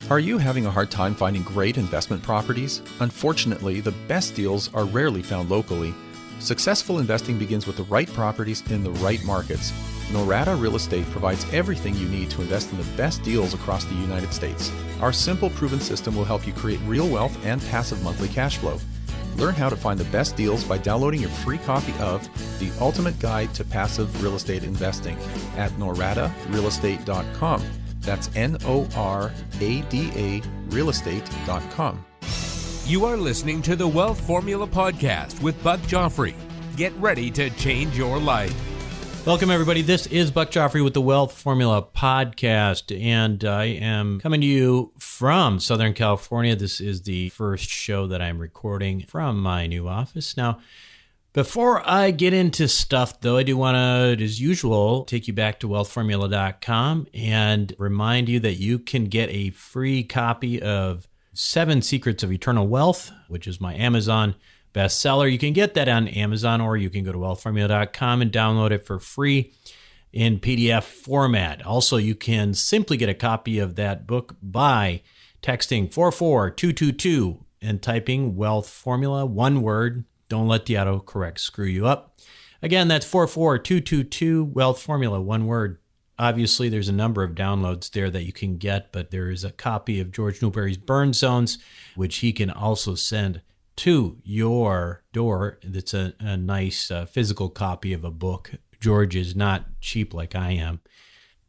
Are you having a hard time finding great investment properties? Unfortunately, the best deals are rarely found locally. Successful investing begins with the right properties in the right markets. Norada Real Estate provides everything you need to invest in the best deals across the United States. Our simple, proven system will help you create real wealth and passive monthly cash flow. Learn how to find the best deals by downloading your free copy of The Ultimate Guide to Passive Real Estate Investing at noradarealestate.com. That's Norada realestate.com. You are listening to the Wealth Formula Podcast with Buck Joffrey. Get ready to change your life. Welcome, everybody. This is Buck Joffrey with the Wealth Formula Podcast, and I am coming to you from Southern California. This is the first show that I'm recording from my new office. Now, before I get into stuff, though, I do want to, as usual, take you back to wealthformula.com and remind you that you can get a free copy of 7 Secrets of Eternal Wealth, which is my Amazon bestseller. You can get that on Amazon, or you can go to wealthformula.com and download it for free in PDF format. Also, you can simply get a copy of that book by texting 44222 and typing Wealth Formula, one word. Don't let the autocorrect screw you up. Again, that's 44222, Wealth Formula, one word. Obviously, there's a number of downloads there that you can get, but there is a copy of George Newberry's Burn Zones, which he can also send to your door. It's a nice physical copy of a book. George is not cheap like I am.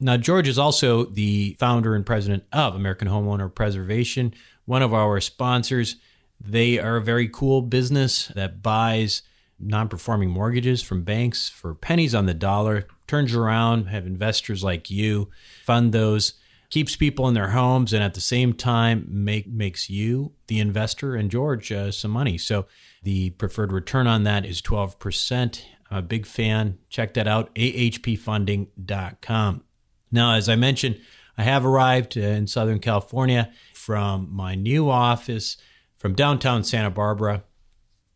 Now, George is also the founder and president of American Homeowner Preservation, one of our sponsors. They are a very cool business that buys non-performing mortgages from banks for pennies on the dollar, turns around, have investors like you fund those, keeps people in their homes, and at the same time makes you, the investor, and George some money. So the preferred return on that is 12%. I'm a big fan. Check that out, ahpfunding.com. Now, as I mentioned, I have arrived in Southern California from my new office from downtown Santa Barbara.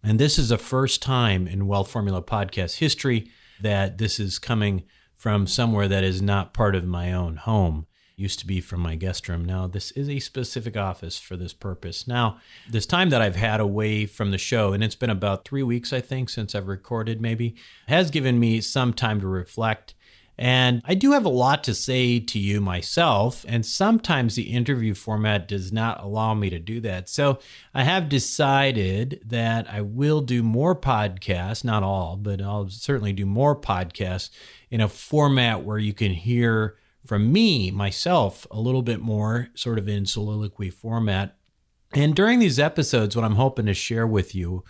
And this is the first time in Wealth Formula Podcast history that this is coming from somewhere that is not part of my own home. Used to be from my guest room. Now, this is a specific office for this purpose. Now, this time that I've had away from the show, and it's been about 3 weeks, I think, since I've recorded maybe, has given me some time to reflect. And I do have a lot to say to you myself, and sometimes the interview format does not allow me to do that. So I have decided that I will do more podcasts, not all, but I'll certainly do more podcasts in a format where you can hear from me, myself, a little bit more, sort of in soliloquy format. And during these episodes, what I'm hoping to share with you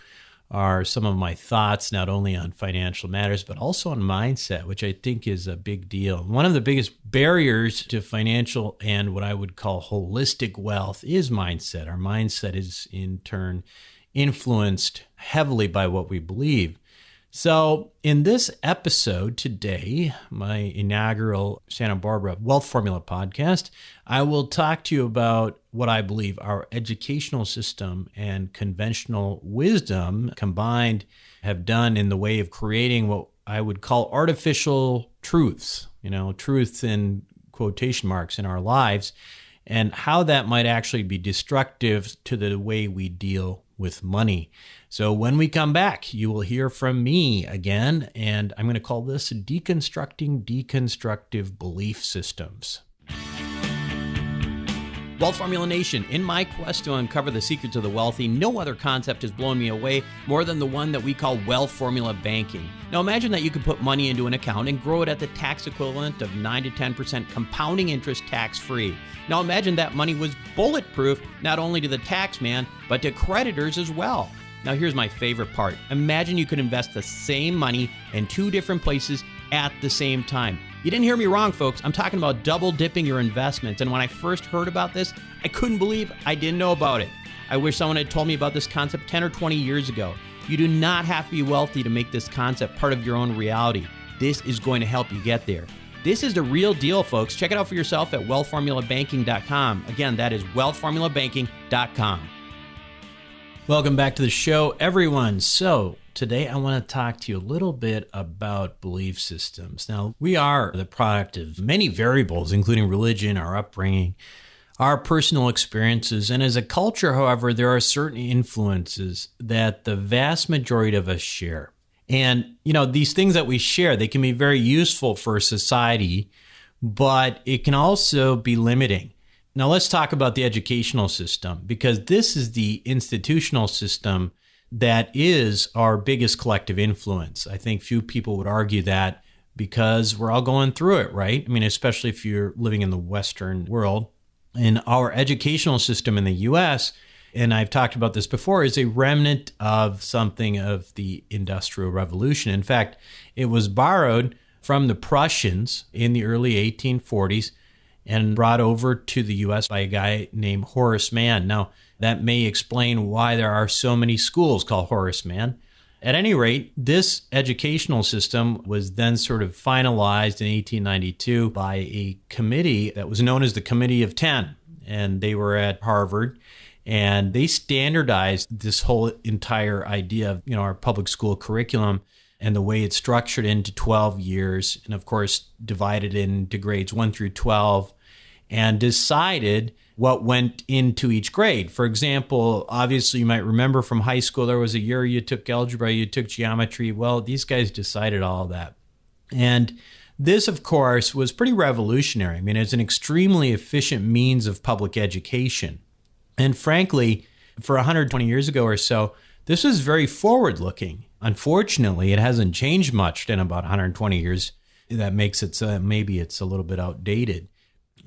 are some of my thoughts, not only on financial matters, but also on mindset, which I think is a big deal. One of the biggest barriers to financial and what I would call holistic wealth is mindset. Our mindset is in turn influenced heavily by what we believe. So in this episode today, my inaugural Santa Barbara Wealth Formula Podcast, I will talk to you about what I believe our educational system and conventional wisdom combined have done in the way of creating what I would call artificial truths, truths in quotation marks in our lives, and how that might actually be destructive to the way we deal with money. So when we come back, you will hear from me again, and I'm going to call this Deconstructing Deconstructive Belief Systems. Wealth Formula Nation, in my quest to uncover the secrets of the wealthy, no other concept has blown me away more than the one that we call Wealth Formula Banking. Now imagine that you could put money into an account and grow it at the tax equivalent of 9 to 10% compounding interest tax-free. Now imagine that money was bulletproof, not only to the tax man, but to creditors as well. Now here's my favorite part. Imagine you could invest the same money in 2 different places at the same time. You didn't hear me wrong, folks. I'm talking about double dipping your investments. And when I first heard about this, I couldn't believe I didn't know about it. I wish someone had told me about this concept 10 or 20 years ago. You do not have to be wealthy to make this concept part of your own reality. This is going to help you get there. This is the real deal, folks. Check it out for yourself at wealthformulabanking.com. Again, that is wealthformulabanking.com. Welcome back to the show, everyone. So today I want to talk to you a little bit about belief systems. Now, we are the product of many variables, including religion, our upbringing, our personal experiences. And as a culture, however, there are certain influences that the vast majority of us share. And, these things that we share, they can be very useful for society, but it can also be limiting. Now, let's talk about the educational system, because this is the institutional system that is our biggest collective influence. I think few people would argue that, because we're all going through it, right? I mean, especially if you're living in the Western world. And our educational system in the U.S., and I've talked about this before, is a remnant of something of the Industrial Revolution. In fact, it was borrowed from the Prussians in the early 1840s and brought over to the U.S. by a guy named Horace Mann. Now, that may explain why there are so many schools called Horace Mann. At any rate, this educational system was then sort of finalized in 1892 by a committee that was known as the Committee of 10. And they were at Harvard, and they standardized this whole entire idea of, our public school curriculum and the way it's structured into 12 years, and of course, divided into grades 1 through 12, and decided what went into each grade. For example, obviously you might remember from high school, there was a year you took algebra, you took geometry. Well, these guys decided all of that. And this, of course, was pretty revolutionary. I mean, it's an extremely efficient means of public education. And frankly, for 120 years ago or so, this was very forward-looking. Unfortunately, it hasn't changed much in about 120 years. That makes it so maybe it's a little bit outdated.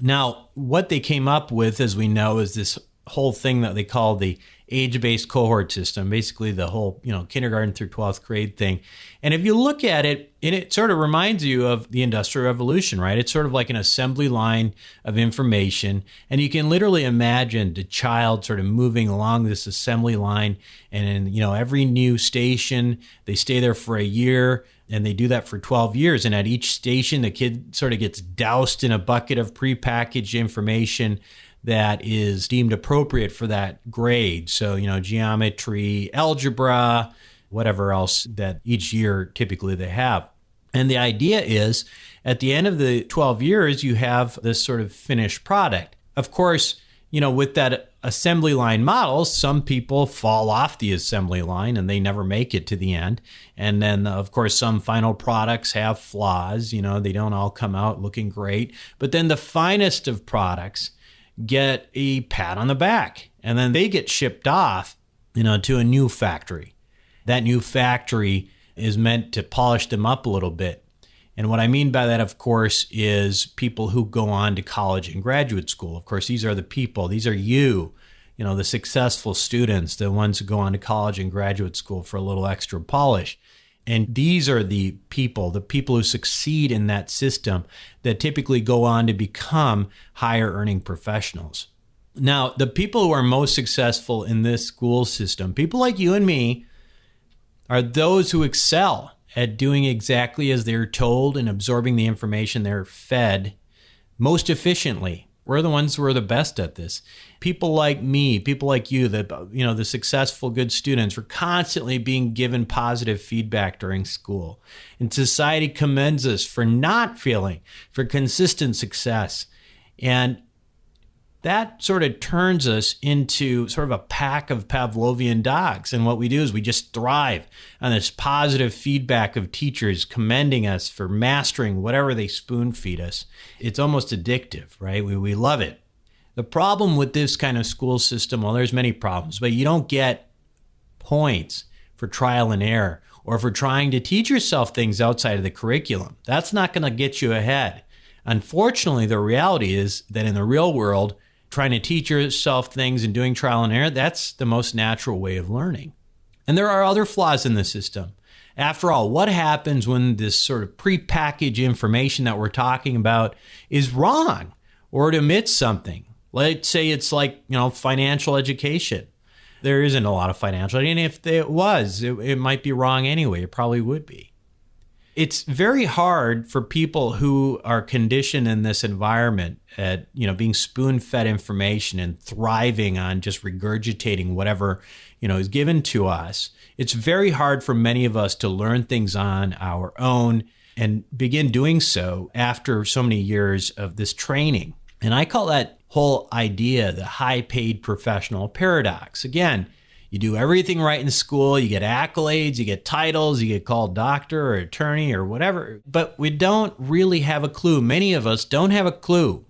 Now, what they came up with, as we know, is this whole thing that they call the age-based cohort system, basically the whole, kindergarten through 12th grade thing. And if you look at it, it sort of reminds you of the Industrial Revolution, right? It's sort of like an assembly line of information. And you can literally imagine the child sort of moving along this assembly line. And, every new station, they stay there for a year. And they do that for 12 years. And at each station, the kid sort of gets doused in a bucket of prepackaged information that is deemed appropriate for that grade. So, geometry, algebra, whatever else that each year typically they have. And the idea is at the end of the 12 years, you have this sort of finished product. Of course, with that assembly line model, some people fall off the assembly line and they never make it to the end. And then, of course, some final products have flaws. They don't all come out looking great. But then the finest of products get a pat on the back, and then they get shipped off, to a new factory. That new factory is meant to polish them up a little bit. And what I mean by that, of course, is people who go on to college and graduate school. Of course, these are the people, these are you, the successful students, the ones who go on to college and graduate school for a little extra polish. And these are the people who succeed in that system that typically go on to become higher earning professionals. Now, the people who are most successful in this school system, people like you and me, are those who excel at doing exactly as they're told and absorbing the information they're fed most efficiently. We're the ones who are the best at this. People like me, people like you, the successful, good students, were constantly being given positive feedback during school. And society commends us for not failing, for consistent success. And that sort of turns us into sort of a pack of Pavlovian dogs. And what we do is we just thrive on this positive feedback of teachers commending us for mastering whatever they spoon feed us. It's almost addictive, right? We love it. The problem with this kind of school system, well, there's many problems, but you don't get points for trial and error or for trying to teach yourself things outside of the curriculum. That's not going to get you ahead. Unfortunately, the reality is that in the real world, trying to teach yourself things and doing trial and error, that's the most natural way of learning. And there are other flaws in the system. After all, what happens when this sort of prepackaged information that we're talking about is wrong or it omits something? Let's say it's like, financial education. There isn't a lot of financial, and if it was, it might be wrong anyway. It probably would be. It's very hard for people who are conditioned in this environment at, being spoon-fed information and thriving on just regurgitating whatever, is given to us. It's very hard for many of us to learn things on our own and begin doing so after so many years of this training. And I call that whole idea, the high-paid professional paradox. Again, you do everything right in school, you get accolades, you get titles, you get called doctor or attorney or whatever, but we don't really have a clue. Many of us don't have a clue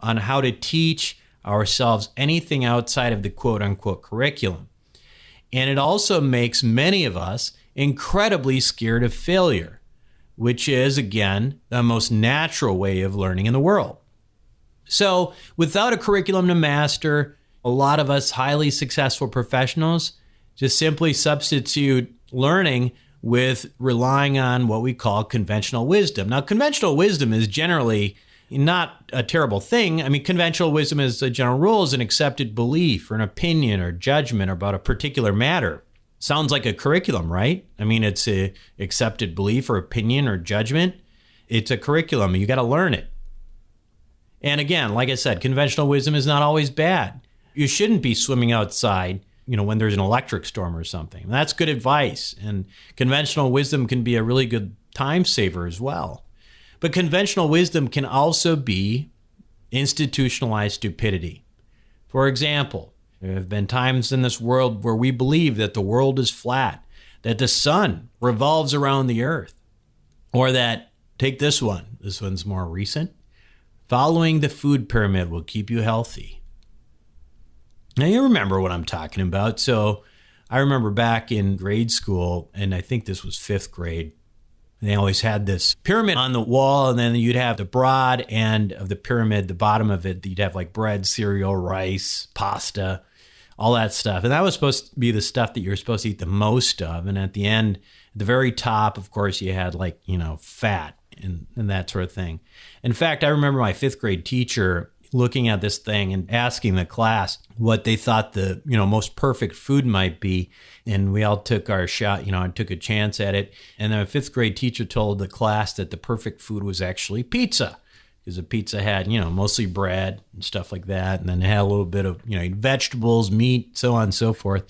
on how to teach ourselves anything outside of the quote-unquote curriculum. And it also makes many of us incredibly scared of failure, which is, again, the most natural way of learning in the world. So without a curriculum to master, a lot of us highly successful professionals just simply substitute learning with relying on what we call conventional wisdom. Now, conventional wisdom is generally not a terrible thing. I mean, conventional wisdom as a general rule is an accepted belief or an opinion or judgment about a particular matter. Sounds like a curriculum, right? I mean, it's a accepted belief or opinion or judgment. It's a curriculum. You got to learn it. And again, like I said, conventional wisdom is not always bad. You shouldn't be swimming outside, when there's an electric storm or something. That's good advice. And conventional wisdom can be a really good time saver as well. But conventional wisdom can also be institutionalized stupidity. For example, there have been times in this world where we believe that the world is flat, that the sun revolves around the earth, or that, take this one's more recent, following the food pyramid will keep you healthy. Now, you remember what I'm talking about. So I remember back in grade school, and I think this was 5th grade, they always had this pyramid on the wall, and then you'd have the broad end of the pyramid, the bottom of it, you'd have like bread, cereal, rice, pasta, all that stuff. And that was supposed to be the stuff that you're supposed to eat the most of. And at the end, at the very top, of course, you had like, fat and that sort of thing. In fact, I remember my 5th grade teacher looking at this thing and asking the class what they thought the most perfect food might be, and we all took our shot. I took a chance at it, and the 5th grade teacher told the class that the perfect food was actually pizza, because the pizza had mostly bread and stuff like that, and then it had a little bit of vegetables, meat, so on and so forth.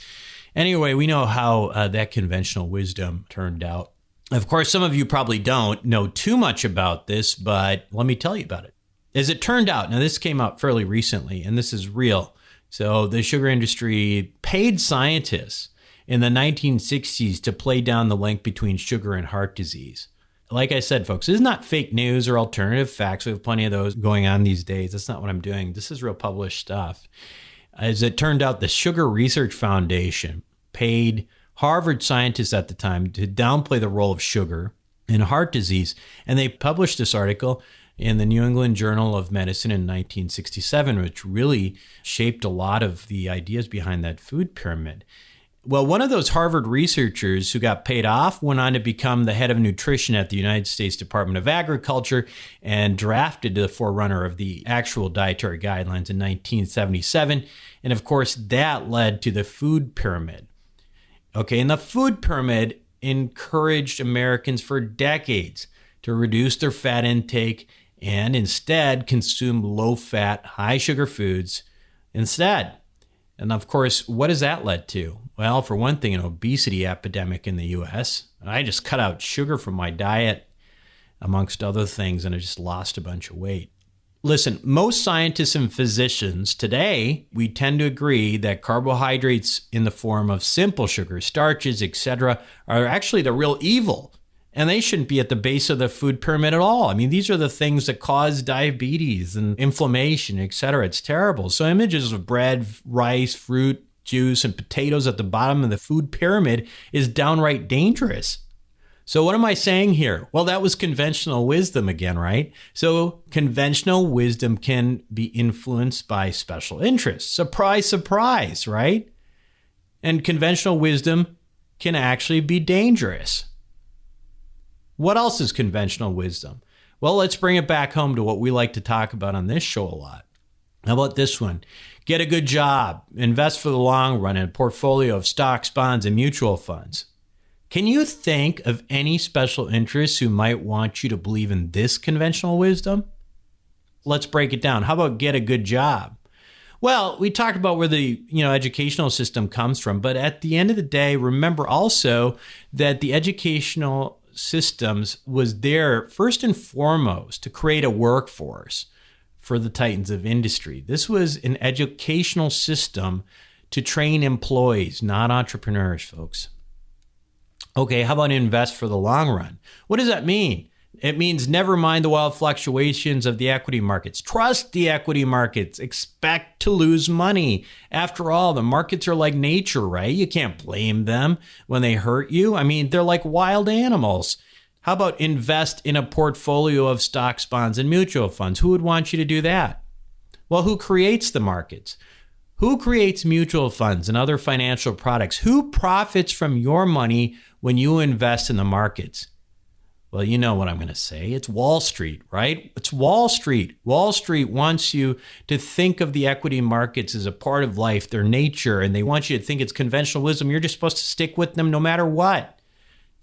Anyway, we know how that conventional wisdom turned out. Of course, some of you probably don't know too much about this, but let me tell you about it. As it turned out, now this came out fairly recently, and this is real. So the sugar industry paid scientists in the 1960s to play down the link between sugar and heart disease. Like I said, folks, this is not fake news or alternative facts. We have plenty of those going on these days. That's not what I'm doing. This is real published stuff. As it turned out, the Sugar Research Foundation paid Harvard scientists at the time to downplay the role of sugar in heart disease. And they published this article in the New England Journal of Medicine in 1967, which really shaped a lot of the ideas behind that food pyramid. Well, one of those Harvard researchers who got paid off went on to become the head of nutrition at the United States Department of Agriculture and drafted the forerunner of the actual dietary guidelines in 1977. And of course, that led to the food pyramid. Okay, and the food pyramid encouraged Americans for decades to reduce their fat intake and instead consume low-fat, high-sugar foods instead. And of course, what has that led to? Well, for one thing, an obesity epidemic in the U.S. I just cut out sugar from my diet, amongst other things, and I just lost a bunch of weight. Listen, most scientists and physicians today, we tend to agree that carbohydrates in the form of simple sugars, starches, etc., are actually the real evil. And they shouldn't be at the base of the food pyramid at all. I mean, these are the things that cause diabetes and inflammation, etc. It's terrible. So images of bread, rice, fruit, juice, and potatoes at the bottom of the food pyramid is downright dangerous. So what am I saying here? Well, that was conventional wisdom again, right? So conventional wisdom can be influenced by special interests. Surprise, surprise, right? And conventional wisdom can actually be dangerous. What else is conventional wisdom? Well, let's bring it back home to what we like to talk about on this show a lot. How about this one? Get a good job. Invest for the long run in a portfolio of stocks, bonds, and mutual funds. Can you think of any special interests who might want you to believe in this conventional wisdom? Let's break it down. How about get a good job? Well, we talked about where the educational system comes from, but at the end of the day, remember also that the educational systems was there first and foremost to create a workforce for the titans of industry. This was an educational system to train employees, not entrepreneurs, folks. Okay, how about invest for the long run? What does that mean? It means never mind the wild fluctuations of the equity markets. Trust the equity markets. Expect to lose money. After all, the markets are like nature, right? You can't blame them when they hurt you. I mean, they're like wild animals. How about invest in a portfolio of stocks, bonds, and mutual funds? Who would want you to do that? Well, who creates the markets? Who creates mutual funds and other financial products? Who profits from your money when you invest in the markets? Well, you know what I'm going to say. It's Wall Street, right? It's Wall Street. Wall Street wants you to think of the equity markets as a part of life, their nature, and they want you to think it's conventional wisdom. You're just supposed to stick with them no matter what.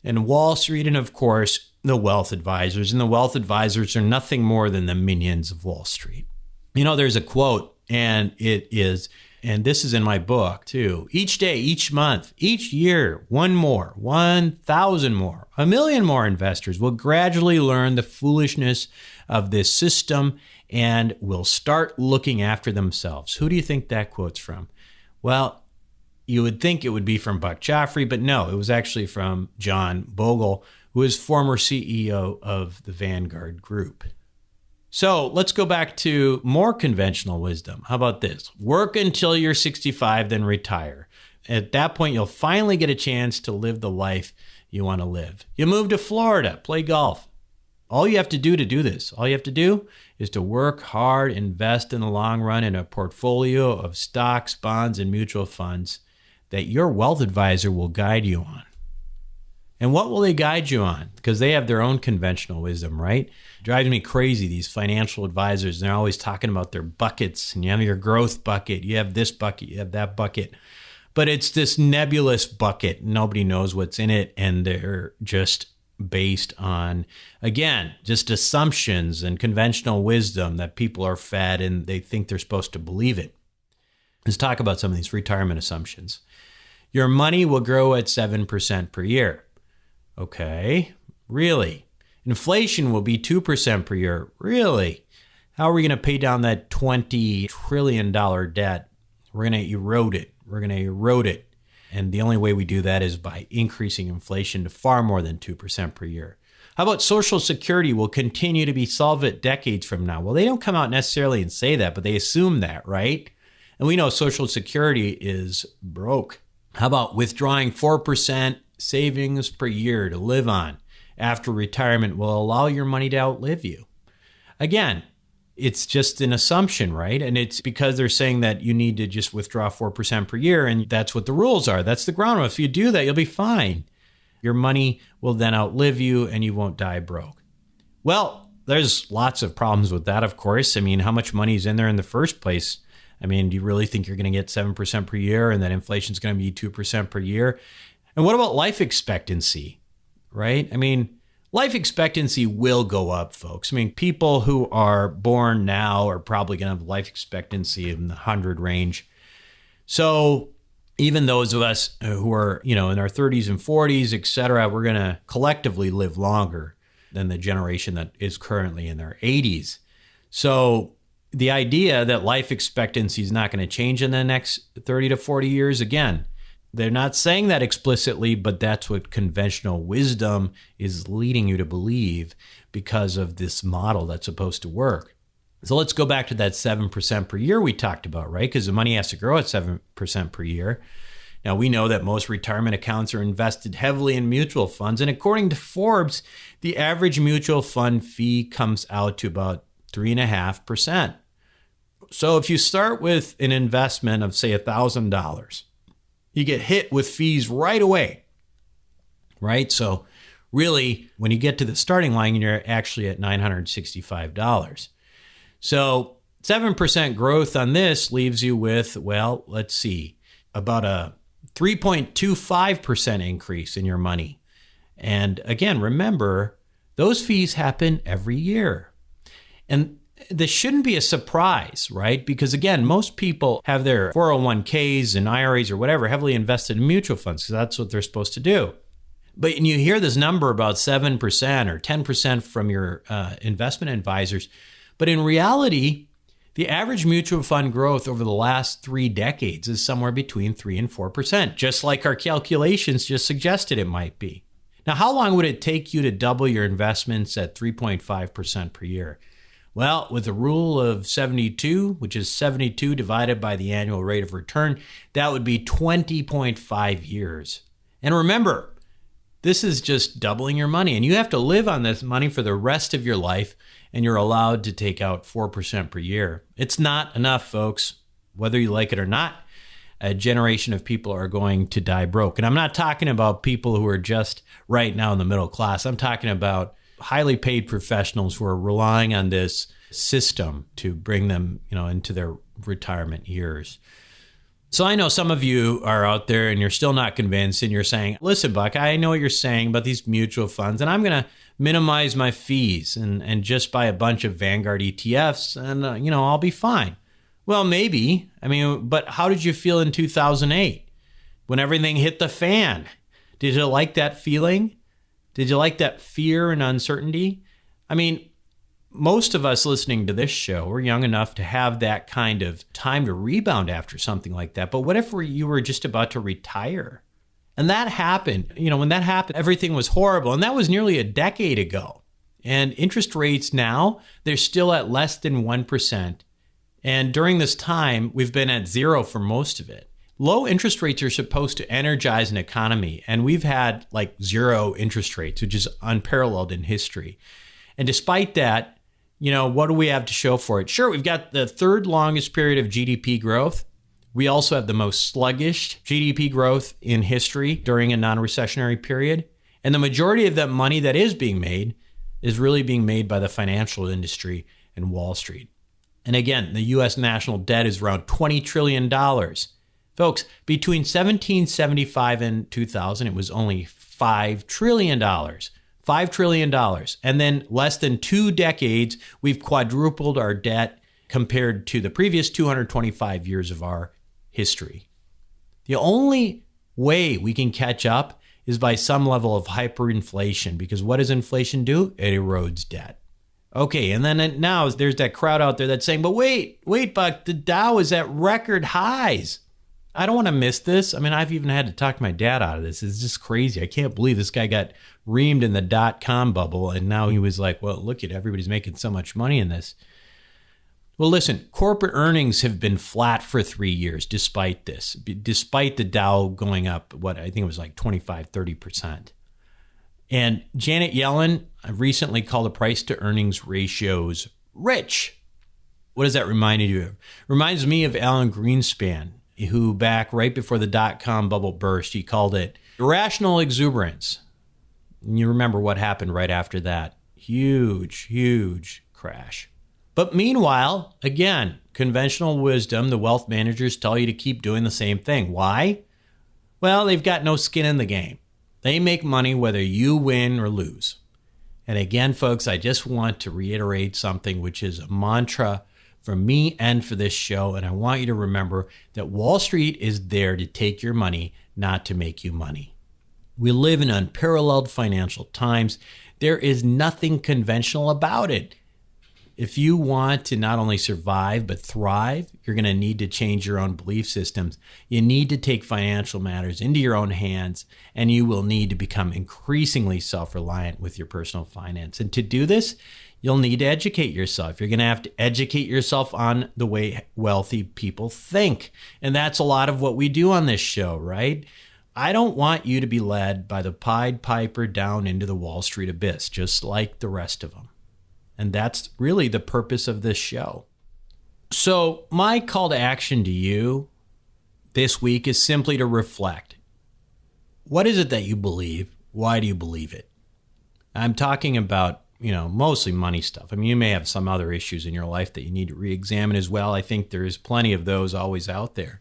And Wall Street, and of course, the wealth advisors. And the wealth advisors are nothing more than the minions of Wall Street. You know, there's a quote, and it is, and this is in my book too. Each day, each month, each year, one more, 1,000 more, 1,000,000 more investors will gradually learn the foolishness of this system and will start looking after themselves. Who do you think that quote's from? Well, you would think it would be from Buck Joffrey, but no, it was actually from John Bogle, who is former CEO of the Vanguard Group. So let's go back to more conventional wisdom. How about this? Work until you're 65, then retire. At that point, you'll finally get a chance to live the life you want to live. You move to Florida, play golf. All you have to do this, all you have to do is to work hard, invest in the long run in a portfolio of stocks, bonds, and mutual funds that your wealth advisor will guide you on. And what will they guide you on? Because they have their own conventional wisdom, right? It drives me crazy, these financial advisors. They're always talking about their buckets. And you have your growth bucket. You have this bucket. You have that bucket. But it's this nebulous bucket. Nobody knows what's in it. And they're just based on, again, just assumptions and conventional wisdom that people are fed and they think they're supposed to believe it. Let's talk about some of these retirement assumptions. Your money will grow at 7% per year. Okay, really? Inflation will be 2% per year. Really? How are we going to pay down that $20 trillion debt? We're going to erode it. And the only way we do that is by increasing inflation to far more than 2% per year. How about Social Security will continue to be solvent decades from now? Well, they don't come out necessarily and say that, but they assume that, right? And we know Social Security is broke. How about withdrawing 4% savings per year to live on after retirement will allow your money to outlive you? Again, it's just an assumption, right? And it's because they're saying that you need to just withdraw 4% per year, and that's what the rules are. That's the ground rule. If you do that, you'll be fine. Your money will then outlive you and you won't die broke. Well, there's lots of problems with that, of course. I mean, how much money is in there in the first place? I mean, do you really think you're going to get 7% per year and that inflation is going to be 2% per year? And what about life expectancy, right? I mean, life expectancy will go up, folks. I mean, people who are born now are probably going to have life expectancy in the 100 range. So even those of us who are, in our 30s and 40s, et cetera, we're going to collectively live longer than the generation that is currently in their 80s. So the idea that life expectancy is not going to change in the next 30 to 40 years, again, they're not saying that explicitly, but that's what conventional wisdom is leading you to believe because of this model that's supposed to work. So let's go back to that 7% per year we talked about, right? Because the money has to grow at 7% per year. Now, we know that most retirement accounts are invested heavily in mutual funds. And according to Forbes, the average mutual fund fee comes out to about 3.5%. So if you start with an investment of, say, $1,000, you get hit with fees right away, right? So really, when you get to the starting line, you're actually at $965. So 7% growth on this leaves you with, well, let's see, about a 3.25% increase in your money. And again, remember, those fees happen every year. And this shouldn't be a surprise, right? Because again, most people have their 401ks and IRAs or whatever heavily invested in mutual funds because that's what they're supposed to do. But when you hear this number about 7% or 10% from your investment advisors, but in reality, The average mutual fund growth over the last 3 decades is somewhere between 3 and 4%, just like our calculations just suggested it might be. Now, how long would it take you to double your investments at 3.5% per year? Well, with the rule of 72, which is 72 divided by the annual rate of return, that would be 20.5 years. And remember, this is just doubling your money, and you have to live on this money for the rest of your life, and you're allowed to take out 4% per year. It's not enough, folks. Whether you like it or not, a generation of people are going to die broke. And I'm not talking about people who are just right now in the middle class. I'm talking about highly paid professionals who are relying on this system to bring them, into their retirement years. So I know some of you are out there and you're still not convinced, and you're saying, listen, Buck, I know what you're saying about these mutual funds, and I'm going to minimize my fees and just buy a bunch of Vanguard ETFs and, I'll be fine. Well, maybe. But how did you feel in 2008 when everything hit the fan? Did you like that feeling? Did you like that fear and uncertainty? Most of us listening to this show are young enough to have that kind of time to rebound after something like that. But what if you were just about to retire? And that happened. When that happened, everything was horrible. And that was nearly a decade ago. And interest rates now, they're still at less than 1%. And during this time, we've been at zero for most of it. Low interest rates are supposed to energize an economy, and we've had like zero interest rates, which is unparalleled in history. And despite that, what do we have to show for it? Sure, we've got the third longest period of GDP growth. We also have the most sluggish GDP growth in history during a non-recessionary period. And the majority of that money that is being made is really being made by the financial industry and Wall Street. And again, the U.S. national debt is around $20 trillion. Folks, between 1775 and 2000, it was only $5 trillion. $5 trillion. And then less than 2 decades, we've quadrupled our debt compared to the previous 225 years of our history. The only way we can catch up is by some level of hyperinflation, because what does inflation do? It erodes debt. Okay, and then now there's that crowd out there that's saying, but wait, Buck, the Dow is at record highs. I don't want to miss this. I've even had to talk my dad out of this. It's just crazy. I can't believe this guy got reamed in the .com bubble, and now he was like, well, look at everybody's making so much money in this. Well, listen, corporate earnings have been flat for 3 years despite this, despite the Dow going up, I think it was like 25-30%. And Janet Yellen recently called the price to earnings ratios rich. What does that remind you of? Reminds me of Alan Greenspan, who back right before the .com bubble burst, he called it irrational exuberance. And you remember what happened right after that. Huge crash. But meanwhile, again, conventional wisdom, the wealth managers tell you to keep doing the same thing. Why? Well, they've got no skin in the game. They make money whether you win or lose. And again, folks, I just want to reiterate something which is a mantra for me and for this show. And I want you to remember that Wall Street is there to take your money, not to make you money. We live in unparalleled financial times. There is nothing conventional about it. If you want to not only survive, but thrive, you're going to need to change your own belief systems. You need to take financial matters into your own hands, and you will need to become increasingly self-reliant with your personal finance. And to do this, you'll need to educate yourself. You're going to have to educate yourself on the way wealthy people think. And that's a lot of what we do on this show, right? I don't want you to be led by the Pied Piper down into the Wall Street abyss, just like the rest of them. And that's really the purpose of this show. So my call to action to you this week is simply to reflect. What is it that you believe? Why do you believe it? I'm talking about, mostly money stuff. You may have some other issues in your life that you need to re-examine as well. I think there's plenty of those always out there.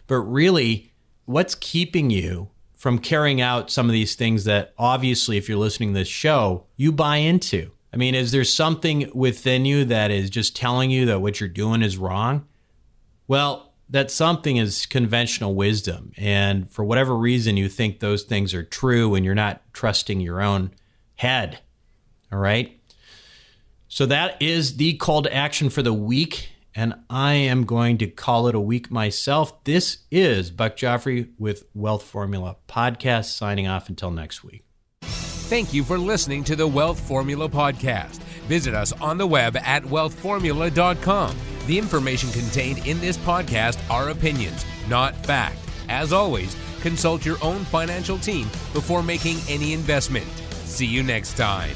But really, what's keeping you from carrying out some of these things that obviously, if you're listening to this show, you buy into? Is there something within you that is just telling you that what you're doing is wrong? Well, that something is conventional wisdom. And for whatever reason, you think those things are true and you're not trusting your own head. All right? So that is the call to action for the week. and I am going to call it a week myself. This is Buck Joffrey with Wealth Formula Podcast, signing off until next week. Thank you for listening to the Wealth Formula Podcast. Visit us on the web at wealthformula.com. The information contained in this podcast are opinions, not fact. As always, consult your own financial team before making any investment. See you next time.